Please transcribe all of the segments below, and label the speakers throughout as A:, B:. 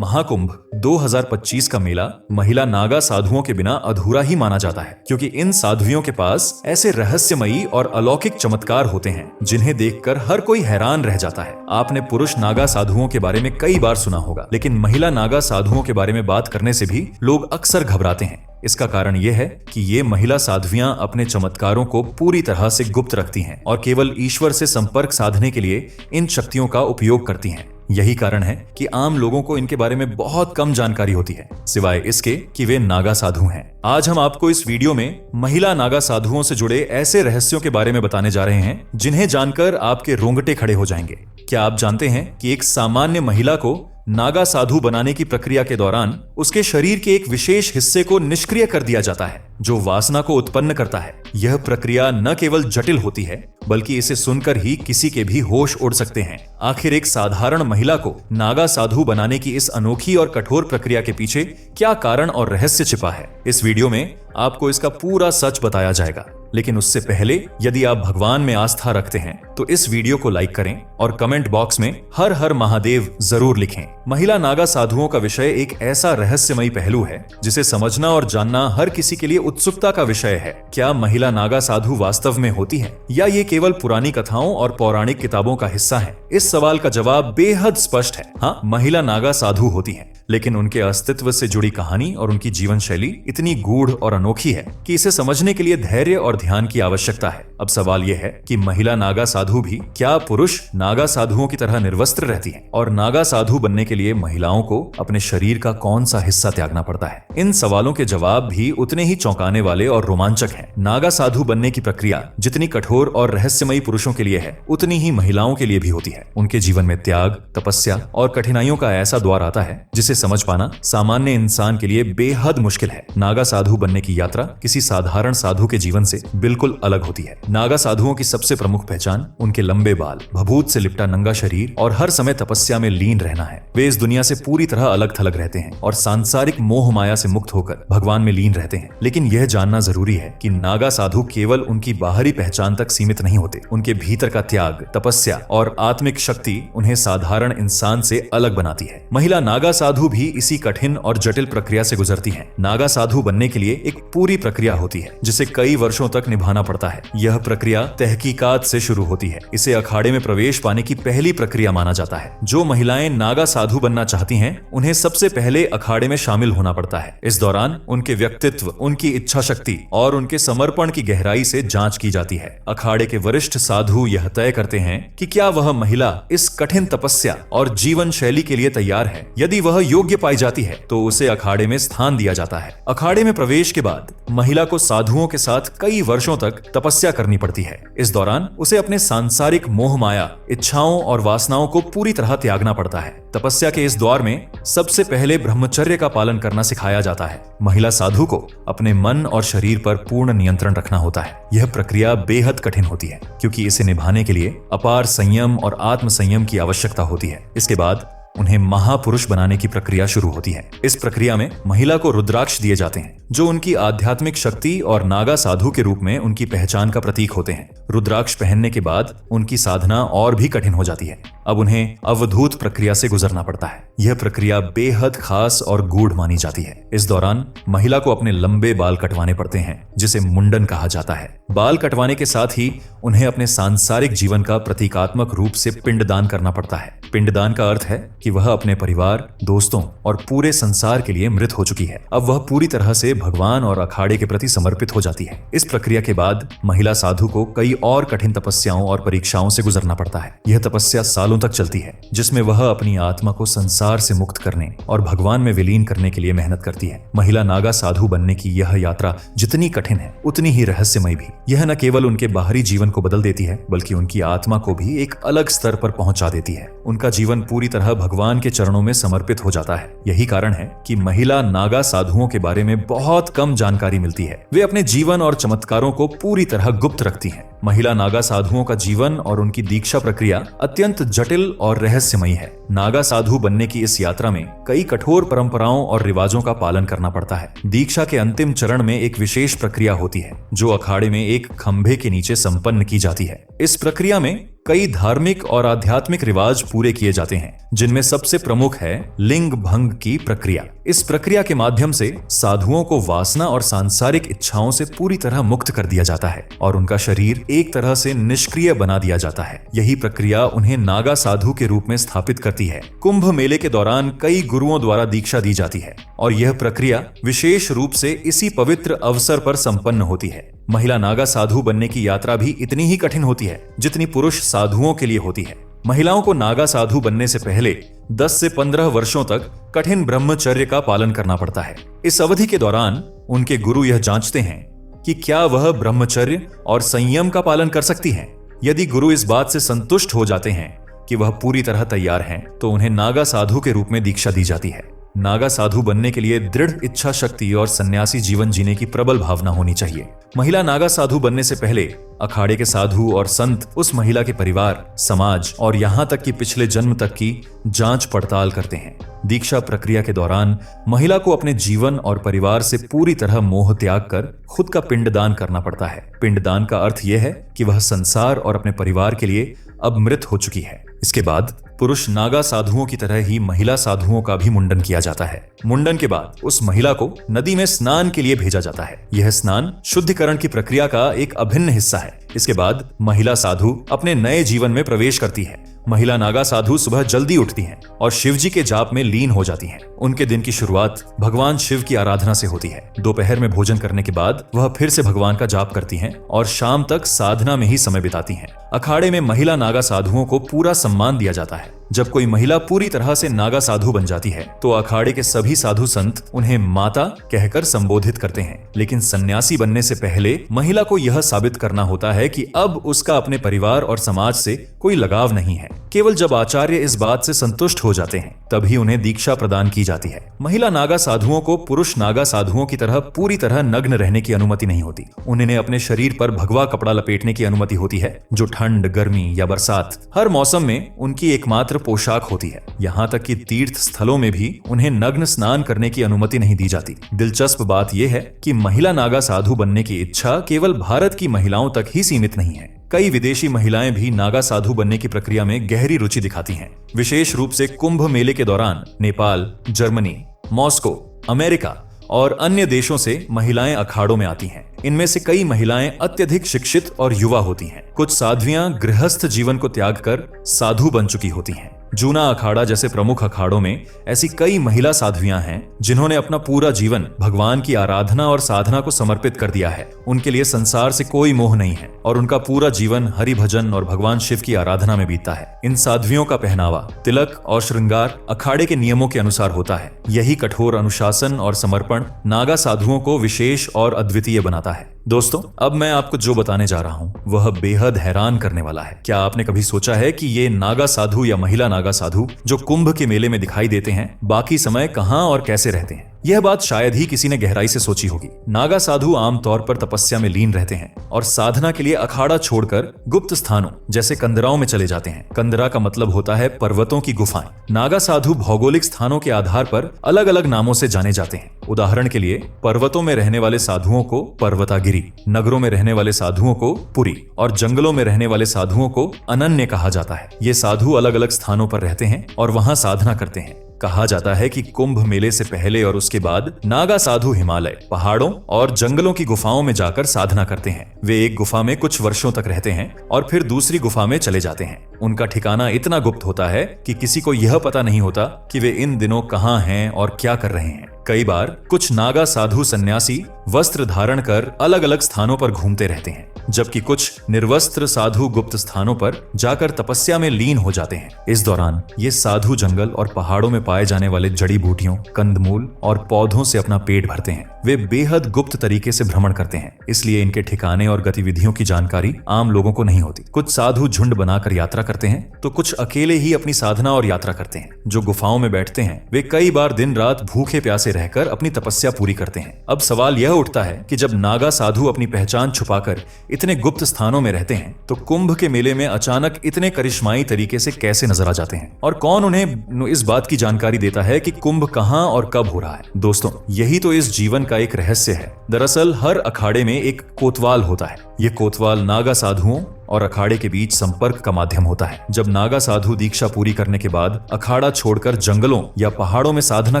A: महाकुंभ 2025 का मेला महिला नागा साधुओं के बिना अधूरा ही माना जाता है, क्योंकि इन साध्वियों के पास ऐसे रहस्यमयी और अलौकिक चमत्कार होते हैं जिन्हें देखकर हर कोई हैरान रह जाता है। आपने पुरुष नागा साधुओं के बारे में कई बार सुना होगा, लेकिन महिला नागा साधुओं के बारे में बात करने से भी लोग अक्सर घबराते हैं। इसका कारण यह है कि ये महिला साध्वियां अपने चमत्कारों को पूरी तरह से गुप्त रखती हैं और केवल ईश्वर से संपर्क साधने के लिए इन शक्तियों का उपयोग करती हैं। यही कारण है कि आम लोगों को इनके बारे में बहुत कम जानकारी होती है, सिवाय इसके कि वे नागा साधु हैं। आज हम आपको इस वीडियो में महिला नागा साधुओं से जुड़े ऐसे रहस्यों के बारे में बताने जा रहे हैं जिन्हें जानकर आपके रोंगटे खड़े हो जाएंगे। क्या आप जानते हैं कि एक सामान्य महिला को नागा साधु बनाने की प्रक्रिया के दौरान उसके शरीर के एक विशेष हिस्से को निष्क्रिय कर दिया जाता है, जो वासना को उत्पन्न करता है। यह प्रक्रिया न केवल जटिल होती है, बल्कि इसे सुनकर ही किसी के भी होश उड़ सकते हैं। आखिर एक साधारण महिला को नागा साधु बनाने की इस अनोखी और कठोर प्रक्रिया के पीछे क्या कारण और रहस्य छिपा है, इस वीडियो में आपको इसका पूरा सच बताया जाएगा। लेकिन उससे पहले यदि आप भगवान में आस्था रखते हैं तो इस वीडियो को लाइक करें और कमेंट बॉक्स में हर हर महादेव जरूर लिखें। महिला नागा साधुओं का विषय एक ऐसा रहस्यमयी पहलू है जिसे समझना और जानना हर किसी के लिए उत्सुकता का विषय है। क्या महिला नागा साधु वास्तव में होती है या ये केवल पुरानी कथाओं और पौराणिक किताबों का हिस्सा है? इस सवाल का जवाब बेहद स्पष्ट है। हाँ, महिला नागा साधु होती है, लेकिन उनके अस्तित्व से जुड़ी कहानी और उनकी जीवन शैली इतनी गूढ़ और अनोखी है कि इसे समझने के लिए धैर्य और ध्यान की आवश्यकता है। अब सवाल यह है कि महिला नागा साधु भी क्या पुरुष नागा साधुओं की तरह निर्वस्त्र रहती हैं? और नागा साधु बनने के लिए महिलाओं को अपने शरीर का कौन सा हिस्सा त्यागना पड़ता है? इन सवालों के जवाब भी उतने ही चौंकाने वाले और रोमांचक हैं। नागा साधु बनने की प्रक्रिया जितनी कठोर और रहस्यमयी पुरुषों के लिए है, उतनी ही महिलाओं के लिए भी होती है। उनके जीवन में त्याग, तपस्या और कठिनाइयों का ऐसा द्वार आता है जिसे समझ पाना सामान्य इंसान के लिए बेहद मुश्किल है। नागा साधु बनने की यात्रा किसी साधारण साधु के जीवन से बिल्कुल अलग होती है। नागा साधुओं की सबसे प्रमुख पहचान उनके लंबे बाल, भभूत से लिपटा नंगा शरीर और हर समय तपस्या में लीन रहना है। वे इस दुनिया से पूरी तरह अलग थलग रहते हैं और सांसारिक मोह माया से मुक्त होकर भगवान में लीन रहते हैं। लेकिन यह जानना जरूरी है कि नागा साधु केवल उनकी बाहरी पहचान तक सीमित नहीं होते। उनके भीतर का त्याग, तपस्या और आत्मिक शक्ति उन्हें साधारण इंसान से अलग बनाती है। महिला नागा साधु भी इसी कठिन और जटिल प्रक्रिया से गुजरती हैं। नागा साधु बनने के लिए एक पूरी प्रक्रिया होती है जिसे कई वर्षों तक निभाना पड़ता है। यह प्रक्रिया तहकीकात से शुरू होती है। इसे अखाड़े में प्रवेश पाने की पहली प्रक्रिया माना जाता है। जो महिलाएं नागा साधु बनना चाहती हैं, उन्हें सबसे पहले अखाड़े में शामिल होना पड़ता है। इस दौरान उनके व्यक्तित्व, उनकी इच्छा शक्ति और उनके समर्पण की गहराई से जांच की जाती है। अखाड़े के वरिष्ठ साधु यह तय करते हैं कि क्या वह महिला इस कठिन तपस्या और जीवन शैली के लिए तैयार है। यदि वह योग्य पाई जाती है तो उसे अखाड़े में स्थान दिया जाता है। अखाड़े में प्रवेश के बाद महिला को साधुओं के साथ कई वर्षों तक तपस्या करनी पड़ती है। इस दौरान उसे अपने सांसारिक मोह माया, इच्छाओं और वासनाओं को पूरी तरह त्यागना पड़ता है। तपस्या के इस दौर में सबसे पहले ब्रह्मचर्य का पालन करना सिखाया जाता है। महिला साधु को अपने मन और शरीर पर पूर्ण नियंत्रण रखना होता है। यह प्रक्रिया बेहद कठिन होती है, क्योंकि इसे निभाने के लिए अपार संयम और आत्म संयम की आवश्यकता होती है। इसके बाद उन्हें महापुरुष बनाने की प्रक्रिया शुरू होती है। इस प्रक्रिया में महिला को रुद्राक्ष दिए जाते हैं, जो उनकी आध्यात्मिक शक्ति और नागा साधु के रूप में उनकी पहचान का प्रतीक होते हैं। रुद्राक्ष पहनने के बाद उनकी साधना और भी कठिन हो जाती है। अब उन्हें अवधूत प्रक्रिया से गुजरना पड़ता है। यह प्रक्रिया बेहद खास और गूढ़ मानी जाती है। इस दौरान महिला को अपने लंबे बाल कटवाने पड़ते हैं, जिसे मुंडन कहा जाता है। बाल कटवाने के साथ ही उन्हें अपने सांसारिक जीवन का प्रतीकात्मक रूप से पिंडदान करना पड़ता है। पिंडदान का अर्थ है कि वह अपने परिवार, दोस्तों और पूरे संसार के लिए मृत हो चुकी है। अब वह पूरी तरह से भगवान और अखाड़े के प्रति समर्पित हो जाती है। इस प्रक्रिया के बाद महिला साधु को कई और कठिन तपस्याओं और परीक्षाओं से गुजरना पड़ता है। यह तपस्या सालों तक चलती है, जिसमें वह अपनी आत्मा को संसार से मुक्त करने और भगवान में विलीन करने के लिए मेहनत करती है। महिला नागा साधु बनने की यह यात्रा जितनी कठिन है, उतनी ही रहस्यमय भी। यह न केवल उनके बाहरी जीवन को बदल देती है, बल्कि उनकी आत्मा को भी एक अलग स्तर पर पहुंचा देती है। उनका जीवन पूरी तरह भगवान के चरणों में समर्पित हो जाता है। यही कारण है कि महिला नागा साधुओं के बारे में बहुत कम जानकारी मिलती है। वे अपने जीवन और चमत्कारों को पूरी तरह गुप्त रखती हैं। महिला नागा साधुओं का जीवन और उनकी दीक्षा प्रक्रिया अत्यंत जटिल और रहस्यमयी है। नागा साधु बनने की इस यात्रा में कई कठोर परंपराओं और रिवाजों का पालन करना पड़ता है। दीक्षा के अंतिम चरण में एक विशेष प्रक्रिया होती है, जो अखाड़े में एक खंभे के नीचे संपन्न की जाती है। इस प्रक्रिया में कई धार्मिक और आध्यात्मिक रिवाज पूरे किए जाते हैं, जिनमें सबसे प्रमुख है लिंग भंग की प्रक्रिया। इस प्रक्रिया के माध्यम से साधुओं को वासना और सांसारिक इच्छाओं से पूरी तरह मुक्त कर दिया जाता है और उनका शरीर एक तरह से निष्क्रिय बना दिया जाता है। यही प्रक्रिया उन्हें नागा साधु के रूप में स्थापित करती है। कुंभ मेले के दौरान कई गुरुओं द्वारा दीक्षा दी जाती है और यह प्रक्रिया विशेष रूप से इसी पवित्र अवसर पर संपन्न होती है। महिला नागा साधु बनने की यात्रा भी इतनी ही कठिन होती है जितनी पुरुष साधुओं के लिए होती है। महिलाओं को नागा साधु बनने से पहले 10 से 15 वर्षों तक कठिन ब्रह्मचर्य का पालन करना पड़ता है। इस अवधि के दौरान उनके गुरु यह जांचते हैं कि क्या वह ब्रह्मचर्य और संयम का पालन कर सकती हैं। यदि गुरु इस बात से संतुष्ट हो जाते हैं कि वह पूरी तरह तैयार हैं, तो उन्हें नागा साधु के रूप में दीक्षा दी जाती है। नागा साधु बनने के लिए दृढ़ इच्छा शक्ति और सन्यासी जीवन जीने की प्रबल भावना होनी चाहिए। महिला नागा साधु बनने से पहले अखाड़े के साधु और संत उस महिला के परिवार, समाज और यहाँ तक कि पिछले जन्म तक की जांच पड़ताल करते हैं। दीक्षा प्रक्रिया के दौरान महिला को अपने जीवन और परिवार से पूरी तरह मोह त्याग कर खुद का पिंडदान करना पड़ता है। पिंडदान का अर्थ यह है कि वह संसार और अपने परिवार के लिए अब मृत हो चुकी है। इसके बाद पुरुष नागा साधुओं की तरह ही महिला साधुओं का भी मुंडन किया जाता है। मुंडन के बाद उस महिला को नदी में स्नान के लिए भेजा जाता है। यह स्नान शुद्धिकरण की प्रक्रिया का एक अभिन्न हिस्सा है। इसके बाद महिला साधु अपने नए जीवन में प्रवेश करती है। महिला नागा साधु सुबह जल्दी उठती हैं और शिव जी के जाप में लीन हो जाती हैं। उनके दिन की शुरुआत भगवान शिव की आराधना से होती है। दोपहर में भोजन करने के बाद वह फिर से भगवान का जाप करती हैं और शाम तक साधना में ही समय बिताती हैं। अखाड़े में महिला नागा साधुओं को पूरा सम्मान दिया जाता है। जब कोई महिला पूरी तरह से नागा साधु बन जाती है तो अखाड़े के सभी साधु संत उन्हें माता कहकर संबोधित करते हैं। लेकिन सन्यासी बनने से पहले महिला को यह साबित करना होता है कि अब उसका अपने परिवार और समाज से कोई लगाव नहीं है। केवल जब आचार्य इस बात से संतुष्ट हो जाते हैं तभी उन्हें दीक्षा प्रदान की जाती है। महिला नागा साधुओं को पुरुष नागा साधुओं की तरह पूरी तरह नग्न रहने की अनुमति नहीं होती। उन्हें अपने शरीर पर भगवा कपड़ा लपेटने की अनुमति होती है, जो ठंड, गर्मी या बरसात हर मौसम में उनकी एकमात्र पोशाक होती है। यहाँ तक कि तीर्थ स्थलों में भी उन्हें नग्न स्नान करने की अनुमति नहीं दी जाती। दिलचस्प बात यह है कि महिला नागा साधु बनने की इच्छा केवल भारत की महिलाओं तक ही सीमित नहीं है। कई विदेशी महिलाएं भी नागा साधु बनने की प्रक्रिया में गहरी रुचि दिखाती हैं। विशेष रूप से कुंभ मेले के दौरान नेपाल, जर्मनी, मॉस्को, अमेरिका और अन्य देशों से महिलाएं अखाड़ों में आती हैं। इनमें से कई महिलाएं अत्यधिक शिक्षित और युवा होती हैं। कुछ साध्वियां गृहस्थ जीवन को त्याग कर साधु बन चुकी होती हैं। जूना अखाड़ा जैसे प्रमुख अखाड़ों में ऐसी कई महिला साध्वियां हैं जिन्होंने अपना पूरा जीवन भगवान की आराधना और साधना को समर्पित कर दिया है। उनके लिए संसार से कोई मोह नहीं है और उनका पूरा जीवन हरि भजन और भगवान शिव की आराधना में बीतता है। इन साध्वियों का पहनावा, तिलक और श्रृंगार अखाड़े के नियमों के अनुसार होता है। यही कठोर अनुशासन और समर्पण नागा साधुओं को विशेष और अद्वितीय बनाता है। दोस्तों, अब मैं आपको जो बताने जा रहा हूँ वह बेहद हैरान करने वाला है। क्या आपने कभी सोचा है कि ये नागा साधु या महिला नागा साधु जो कुंभ के मेले में दिखाई देते हैं, बाकी समय कहाँ और कैसे रहते हैं? यह बात शायद ही किसी ने गहराई से सोची होगी। नागा साधु आमतौर पर तपस्या में लीन रहते हैं और साधना के लिए अखाड़ा छोड़कर गुप्त स्थानों जैसे कंदराओं में चले जाते हैं। कंदरा का मतलब होता है पर्वतों की गुफाएं। नागा साधु भौगोलिक स्थानों के आधार पर अलग अलग नामों से जाने जाते हैं। उदाहरण के लिए पर्वतों में रहने वाले साधुओं को पर्वतागिरी, नगरों में रहने वाले साधुओं को पुरी और जंगलों में रहने वाले साधुओं को अनन्य कहा जाता है। ये साधु अलग अलग स्थानों पर रहते हैं और वहां साधना करते हैं। कहा जाता है कि कुंभ मेले से पहले और उसके बाद नागा साधु हिमालय, पहाड़ों और जंगलों की गुफाओं में जाकर साधना करते हैं। वे एक गुफा में कुछ वर्षों तक रहते हैं और फिर दूसरी गुफा में चले जाते हैं। उनका ठिकाना इतना गुप्त होता है कि किसी को यह पता नहीं होता कि वे इन दिनों कहाँ हैं और क्या कर रहे हैं। कई बार कुछ नागा साधु सन्यासी वस्त्र धारण कर अलग अलग स्थानों पर घूमते रहते हैं, जबकि कुछ निर्वस्त्र साधु गुप्त स्थानों पर जाकर तपस्या में लीन हो जाते हैं। इस दौरान ये साधु जंगल और पहाड़ों में पाए जाने वाले जड़ी बूटियों, कंदमूल और पौधों से अपना पेट भरते हैं। वे बेहद गुप्त तरीके से भ्रमण करते हैं, इसलिए इनके ठिकाने और गतिविधियों की जानकारी आम लोगों को नहीं होती। कुछ साधु झुंड बनाकर यात्रा करते हैं तो कुछ अकेले ही अपनी साधना और यात्रा करते हैं। जो गुफाओं में बैठते हैं वे कई बार दिन रात भूखे प्यासे रहकर अपनी तपस्या पूरी करते हैं। अब सवाल यह उठता है कि जब नागा साधु अपनी पहचान छुपाकर इतने गुप्त स्थानों में रहते हैं तो कुंभ के मेले में अचानक इतने करिश्माई तरीके से कैसे नजर आ जाते हैं, और कौन उन्हें इस बात की जानकारी देता है कि कुंभ कहां और कब हो रहा है? दोस्तों, यही तो इस जीवन का एक रहस्य है। दरअसल हर अखाड़े में एक कोतवाल होता है। ये कोतवाल नागा साधुओं और अखाड़े के बीच संपर्क का माध्यम होता है। जब नागा साधु दीक्षा पूरी करने के बाद अखाड़ा छोड़कर जंगलों या पहाड़ों में साधना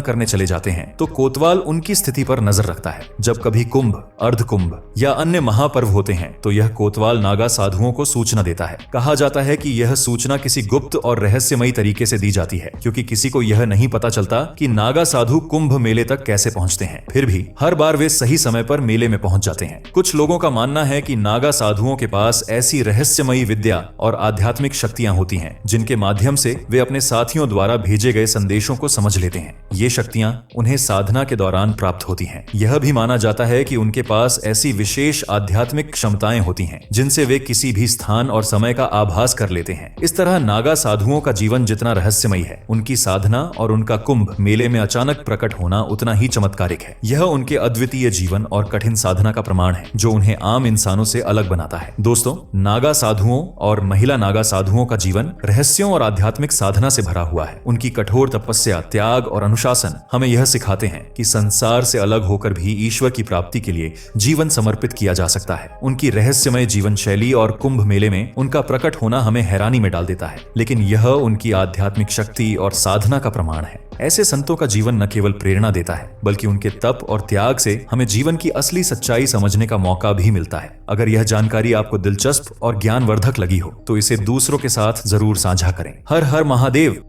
A: करने चले जाते हैं तो कोतवाल उनकी स्थिति पर नजर रखता है। जब कभी कुंभ, अर्ध कुंभ या अन्य महापर्व होते हैं तो यह कोतवाल नागा साधुओं को सूचना देता है। कहा जाता है कि यह सूचना किसी गुप्त और रहस्यमयी तरीके से दी जाती है, क्योंकि किसी को यह नहीं पता चलता कि नागा साधु कुंभ मेले तक कैसे पहुंचते हैं। फिर भी हर बार वे सही समय पर मेले में पहुंच जाते हैं। कुछ लोगों का मानना है कि नागा साधुओं के पास ऐसी रहस्यमयी विद्या और आध्यात्मिक शक्तियां होती हैं जिनके माध्यम से वे अपने साथियों द्वारा भेजे गए संदेशों को समझ लेते हैं। ये शक्तियां उन्हें साधना के दौरान प्राप्त होती हैं। यह भी माना जाता है कि उनके पास ऐसी विशेष आध्यात्मिक क्षमताएं होती हैं जिनसे वे किसी भी स्थान और समय का आभास कर लेते हैं। इस तरह नागा साधुओं का जीवन जितना रहस्यमयी है, उनकी साधना और उनका कुंभ मेले में अचानक प्रकट होना उतना ही चमत्कारिक है। यह उनके अद्वितीय जीवन और कठिन साधना का प्रमाण है जो उन्हें आम इंसानों से अलग बनाता है। दोस्तों, नागा साधुओं और महिला नागा साधुओं का जीवन रहस्यों और आध्यात्मिक साधना से भरा हुआ है। उनकी कठोर तपस्या, त्याग और अनुशासन हमें यह सिखाते हैं कि संसार से अलग होकर भी ईश्वर की प्राप्ति के लिए जीवन समर्पित किया जा सकता है। उनकी रहस्यमय जीवन शैली और कुंभ मेले में उनका प्रकट होना हमें हैरानी में डाल देता है, लेकिन यह उनकी आध्यात्मिक शक्ति और साधना का प्रमाण है। ऐसे संतों का जीवन न केवल प्रेरणा देता है, बल्कि उनके तप और त्याग से हमें जीवन की असली सच्चाई समझने का मौका भी मिलता है। अगर यह जानकारी आपको दिलचस्प और ज्ञानवर्धक लगी हो तो इसे दूसरों के साथ जरूर साझा करें। हर हर महादेव।